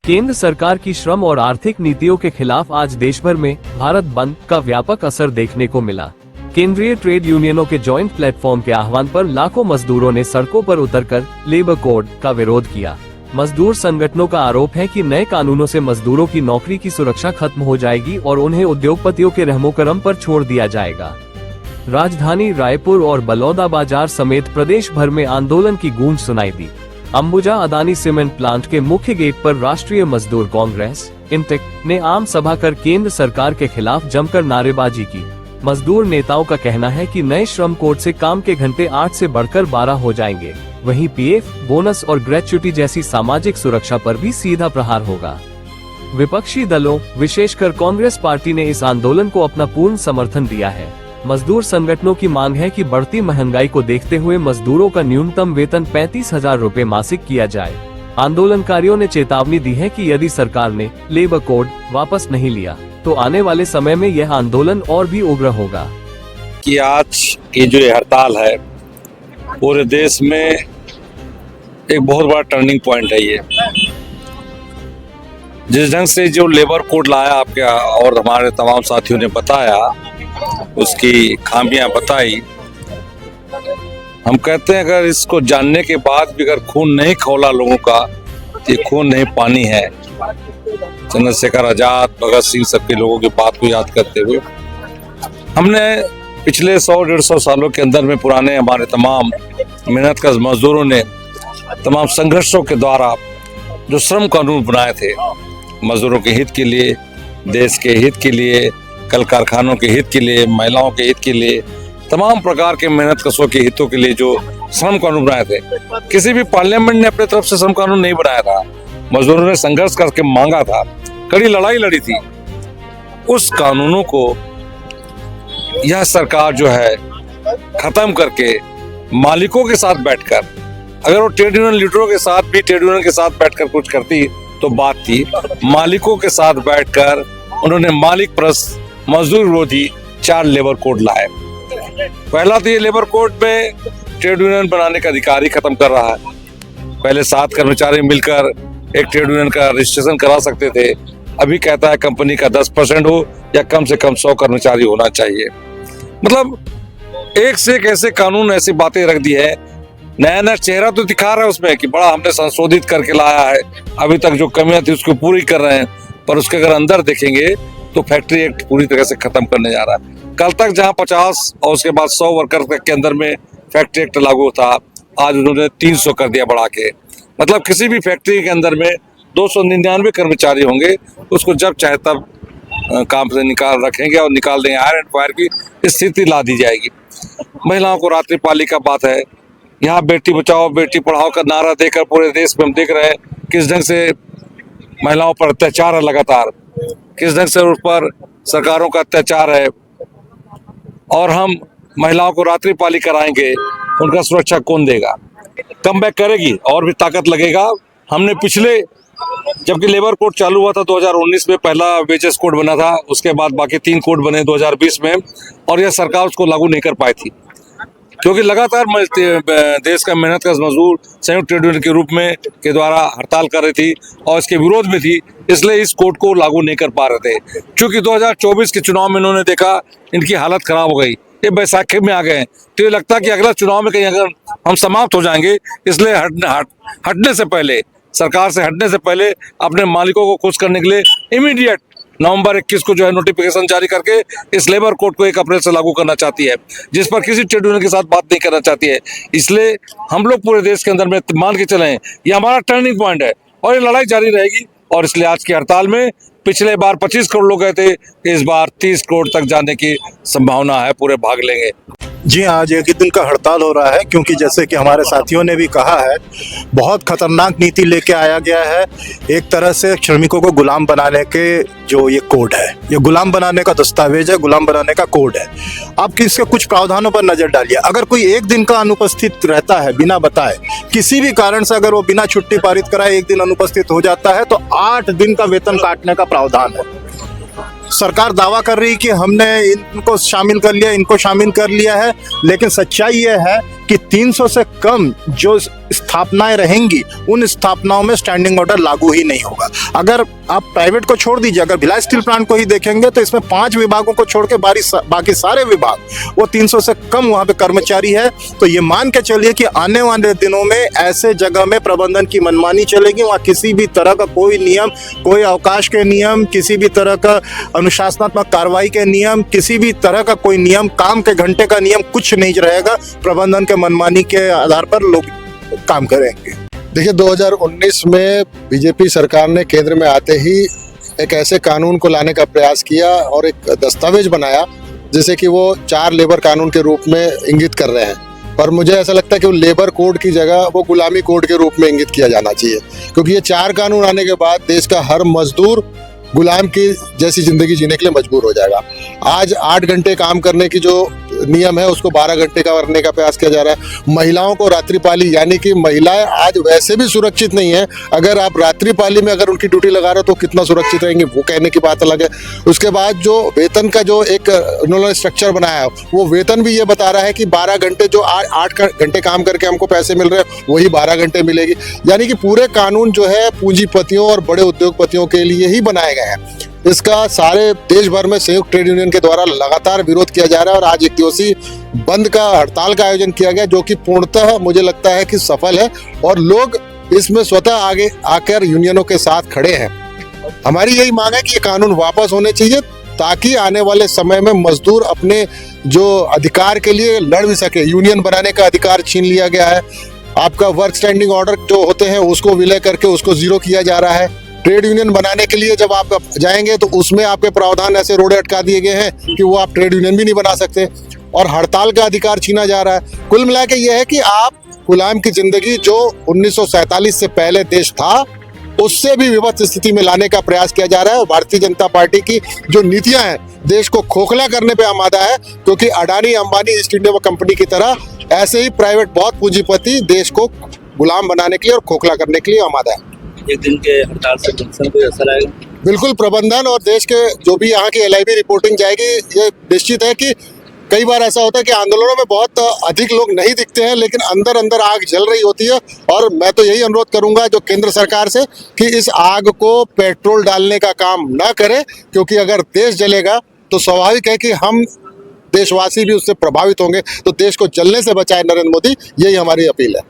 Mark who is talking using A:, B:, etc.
A: केंद्र सरकार की श्रम और आर्थिक नीतियों के खिलाफ आज देश भर में भारत बंद का व्यापक असर देखने को मिला। केंद्रीय ट्रेड यूनियनों के जॉइंट प्लेटफॉर्म के आह्वान पर लाखों मजदूरों ने सड़कों पर उतरकर लेबर कोड का विरोध किया। मजदूर संगठनों का आरोप है कि नए कानूनों से मजदूरों की नौकरी की सुरक्षा खत्म हो जाएगी और उन्हें उद्योगपतियों के रहमोकरम पर छोड़ दिया जाएगा। राजधानी रायपुर और बलौदाबाजार समेत प्रदेश भर में आंदोलन की गूंज सुनाई दी। अंबुजा अदानी सीमेंट प्लांट के मुख्य गेट पर राष्ट्रीय मजदूर कांग्रेस इंटेक ने आम सभा कर केंद्र सरकार के खिलाफ जमकर नारेबाजी की। मजदूर नेताओं का कहना है कि नए श्रम कोड से काम के घंटे 8 से बढ़कर 12 हो जाएंगे। वहीं पीएफ, बोनस और ग्रेच्युटी जैसी सामाजिक सुरक्षा पर भी सीधा प्रहार होगा। विपक्षी दलों, विशेषकर कांग्रेस पार्टी ने इस आंदोलन को अपना पूर्ण समर्थन दिया है। मजदूर संगठनों की मांग है कि बढ़ती महंगाई को देखते हुए मजदूरों का न्यूनतम वेतन 35,000 रुपए मासिक किया जाए। आंदोलनकारियों ने चेतावनी दी है कि यदि सरकार ने लेबर कोड वापस नहीं लिया तो आने वाले समय में यह आंदोलन और भी उग्र होगा।
B: कि आज की जो हड़ताल है पूरे देश में एक बहुत बड़ा टर्निंग पॉइंट है। ये जिस ढंग से जो लेबर कोड लाया आपके और हमारे तमाम साथियों ने बताया, उसकी खामियां बताई। हम कहते हैं अगर इसको जानने के बाद भी अगर खून नहीं खौला लोगों का, ये खून नहीं पानी है। चंद्रशेखर आजाद, भगत सिंह, सबके लोगों की बात को याद करते हुए हमने पिछले 100-150 सालों के अंदर में पुराने हमारे तमाम मेहनतकश मजदूरों ने तमाम संघर्षों के द्वारा जो श्रम कानून बनाए थे, मजदूरों के हित के लिए, देश के हित के लिए, कल कारखानों के हित के लिए, महिलाओं के हित के लिए, तमाम प्रकार के मेहनतकशों के हितों के लिए जो श्रम कानून बनाए थे, किसी भी पार्लियामेंट ने अपने तरफ से श्रम कानून नहीं बनाया था। मजदूरों ने संघर्ष करके मांगा था, कड़ी लड़ाई लड़ी थी। उस कानूनों को यह सरकार जो है खत्म करके मालिकों के साथ बैठकर, अगर वो ट्रेड यूनियन लीडरों के साथ भी ट्रेड यूनियन के साथ बैठकर कुछ करती तो बात थी। मालिकों के साथ बैठकर उन्होंने मालिक परस्त, मजदूर विरोधी 4 लेबर कोड लाए। पहला तो ये लेबर कोड में ट्रेड यूनियन बनाने का अधिकार ही खत्म कर रहा है। पहले 7 कर्मचारी मिलकर एक ट्रेड यूनियन का रजिस्ट्रेशन करा सकते थे, अभी कहता है कंपनी का 10% हो या कम से कम 100 कर्मचारी होना चाहिए। मतलब एक से एक ऐसे कानून, ऐसी बातें रख दी है। नया नया चेहरा तो दिखा रहा है उसमें कि बड़ा हमने संशोधित करके लाया है, अभी तक जो कमियां थी उसको पूरी कर रहे हैं, पर उसके अगर अंदर देखेंगे तो फैक्ट्री एक्ट पूरी तरह से खत्म करने जा रहा है। कल तक जहां 50 और उसके बाद 100 वर्कर के अंदर में फैक्ट्री एक्ट लागू था, आज उन्होंने 300 कर दिया बढ़ा के। मतलब किसी भी फैक्ट्री के अंदर में 299 कर्मचारी होंगे, उसको जब चाहे तब काम से निकाल रखेंगे और निकाल देंगे। हायर एंड फायर की स्थिति ला दी जाएगी। महिलाओं को रात्रिपालिका बात है। यहाँ बेटी बचाओ बेटी पढ़ाओ का नारा देकर पूरे देश में हम देख रहे हैं किस ढंग से महिलाओं पर अत्याचार है, लगातार किस ढंग से उस पर सरकारों का अत्याचार है। और हम महिलाओं को रात्रिपाली कराएंगे, उनका सुरक्षा कौन देगा? कम बैक करेगी और भी ताकत लगेगा। हमने पिछले, जबकि लेबर कोड चालू हुआ था 2019 में, पहला वेजेस कोड बना था, उसके बाद बाकी 3 कोड बने 2020 में, और यह सरकार उसको लागू नहीं कर पाई थी क्योंकि लगातार देश का मेहनतकश मजदूर संयुक्त ट्रेड यूनियन के रूप में के द्वारा हड़ताल कर रही थी और इसके विरोध में थी, इसलिए इस कोड को लागू नहीं कर पा रहे थे। क्योंकि 2024 के चुनाव में इन्होंने देखा इनकी हालत खराब हो गई, ये बैसाखी में आ गए, तो ये लगता है कि अगला चुनाव में कहीं अगर हम समाप्त हो जाएंगे, इसलिए हटने से पहले, सरकार से हटने से पहले अपने मालिकों को खुश करने के लिए इमीडिएट नवंबर 21 को जो है नोटिफिकेशन जारी करके इस लेबर कोड को 1 अप्रैल से लागू करना चाहती है, जिस पर किसी ट्रेड यूनियन के साथ बात नहीं करना चाहती है। इसलिए हम लोग पूरे देश के अंदर में मान के चले, ये हमारा टर्निंग पॉइंट है और ये लड़ाई जारी रहेगी। और इसलिए आज की हड़ताल में पिछले बार 25 करोड़ लोग गए थे, इस बार 30 करोड़ तक जाने की संभावना है, पूरे भाग लेंगे।
C: जी हाँ, आज 1 दिन का हड़ताल हो रहा है क्योंकि जैसे कि हमारे साथियों ने भी कहा है, बहुत खतरनाक नीति लेके आया गया है। एक तरह से श्रमिकों को गुलाम बनाने के जो ये कोड है, ये गुलाम बनाने का दस्तावेज है, गुलाम बनाने का कोड है। आप इसके कुछ प्रावधानों पर नजर डालिए। अगर कोई 1 दिन का अनुपस्थित रहता है बिना बताए, किसी भी कारण से अगर वो बिना छुट्टी पारित कराए 1 दिन अनुपस्थित हो जाता है तो 8 दिन का वेतन काटने का प्रावधान है। सरकार दावा कर रही कि हमने इनको शामिल कर लिया, इनको शामिल कर लिया है, लेकिन सच्चाई ये है कि 300 से कम जो स्थापनाएं रहेंगी, उन स्थापनाओं में स्टैंडिंग ऑर्डर लागू ही नहीं होगा। अगर आप प्राइवेट को छोड़ दीजिए, अगर भिलाई स्टील प्लांट को ही देखेंगे तो इसमें 5 विभागों को छोड़ के बाकी सारे विभाग, वो 300 से कम वहां पे कर्मचारी है। तो ये मान के चलिए कि आने वाले दिनों में ऐसे जगह में प्रबंधन की मनमानी चलेगी। वहां किसी भी तरह का कोई नियम, कोई अवकाश के नियम, किसी भी तरह का अनुशासनात्मक कार्रवाई के नियम, किसी भी तरह का कोई नियम, काम के घंटे का नियम, कुछ नहीं रहेगा। प्रबंधन के मनमानी के आधार पर लोग काम करेंगे।
D: देखिए, 2019 में बीजेपी सरकार ने केंद्र में आते ही एक ऐसे कानून को लाने का प्रयास किया और एक दस्तावेज बनाया जिसे कि वो 4 लेबर कानून के रूप में इंगित कर रहे हैं। पर मुझे ऐसा लगता है कि वो लेबर कोड की जगह वो गुलामी कोड के रूप में इंगित किया जाना चाहिए, क्योंकि ये 4 कानून आने के बाद देश का हर मजदूर गुलाम की जैसी जिंदगी जीने के लिए मजबूर हो जाएगा। आज 8 घंटे काम करने की जो नियम है उसको 12 घंटे का करने का प्रयास किया जा रहा है। महिलाओं को रात्रिपाली, यानी कि महिलाएं आज वैसे भी सुरक्षित नहीं है, अगर आप रात्रिपाली में अगर उनकी ड्यूटी लगा रहे हो तो कितना सुरक्षित रहेंगे वो कहने की बात अलग है। उसके बाद जो वेतन का जो एक उन्होंने स्ट्रक्चर बनाया है, वो वेतन भी ये बता रहा है कि 12 घंटे जो 8 घंटे काम करके हमको पैसे मिल रहे हैं वही 12 घंटे मिलेगी। यानी कि पूरे कानून जो है पूंजीपतियों और बड़े उद्योगपतियों के लिए ही बनाए गए हैं। इसका सारे देश भर में संयुक्त ट्रेड यूनियन के द्वारा लगातार विरोध किया जा रहा है और आज एक दिवसीय बंद का, हड़ताल का आयोजन किया गया, जो कि पूर्णतः मुझे लगता है कि सफल है और लोग इसमें स्वतः आगे आकर यूनियनों के साथ खड़े हैं। हमारी यही मांग है कि ये कानून वापस होने चाहिए ताकि आने वाले समय में मजदूर अपने जो अधिकार के लिए लड़ भी सके। यूनियन बनाने का अधिकार छीन लिया गया है। आपका वर्क स्टैंडिंग ऑर्डर जो होते हैं उसको विलय करके उसको जीरो किया जा रहा है। ट्रेड यूनियन बनाने के लिए जब आप जाएंगे तो उसमें आपके प्रावधान ऐसे रोड़े अटका दिए गए हैं कि वो आप ट्रेड यूनियन भी नहीं बना सकते और हड़ताल का अधिकार छीना जा रहा है। कुल मिला के ये है कि आप गुलाम की जिंदगी जो 1947 से पहले देश था उससे भी विपत्त स्थिति में लाने का प्रयास किया जा रहा है। और भारतीय जनता पार्टी की जो नीतियां हैं देश को खोखला करने पे आमादा है, क्योंकि Adani, Ambani, east India company की तरह ऐसे ही प्राइवेट बहुत पूंजीपति देश को गुलाम बनाने के लिए और खोखला करने के लिए आमादा है।
E: एक दिन के हड़ताल से पेंशन को असर आएगा?
D: बिल्कुल, प्रबंधन और देश के जो भी यहाँ की LIB रिपोर्टिंग जाएगी, ये निश्चित है कि कई बार ऐसा होता है कि आंदोलनों में बहुत अधिक लोग नहीं दिखते हैं लेकिन अंदर अंदर आग जल रही होती है। और मैं तो यही अनुरोध करूंगा जो केंद्र सरकार से कि इस आग को पेट्रोल डालने का काम ना करे, क्योंकि अगर देश जलेगा तो स्वाभाविक है कि हम देशवासी भी उससे प्रभावित होंगे। तो देश को जलने से बचाए नरेंद्र मोदी, यही हमारी अपील है।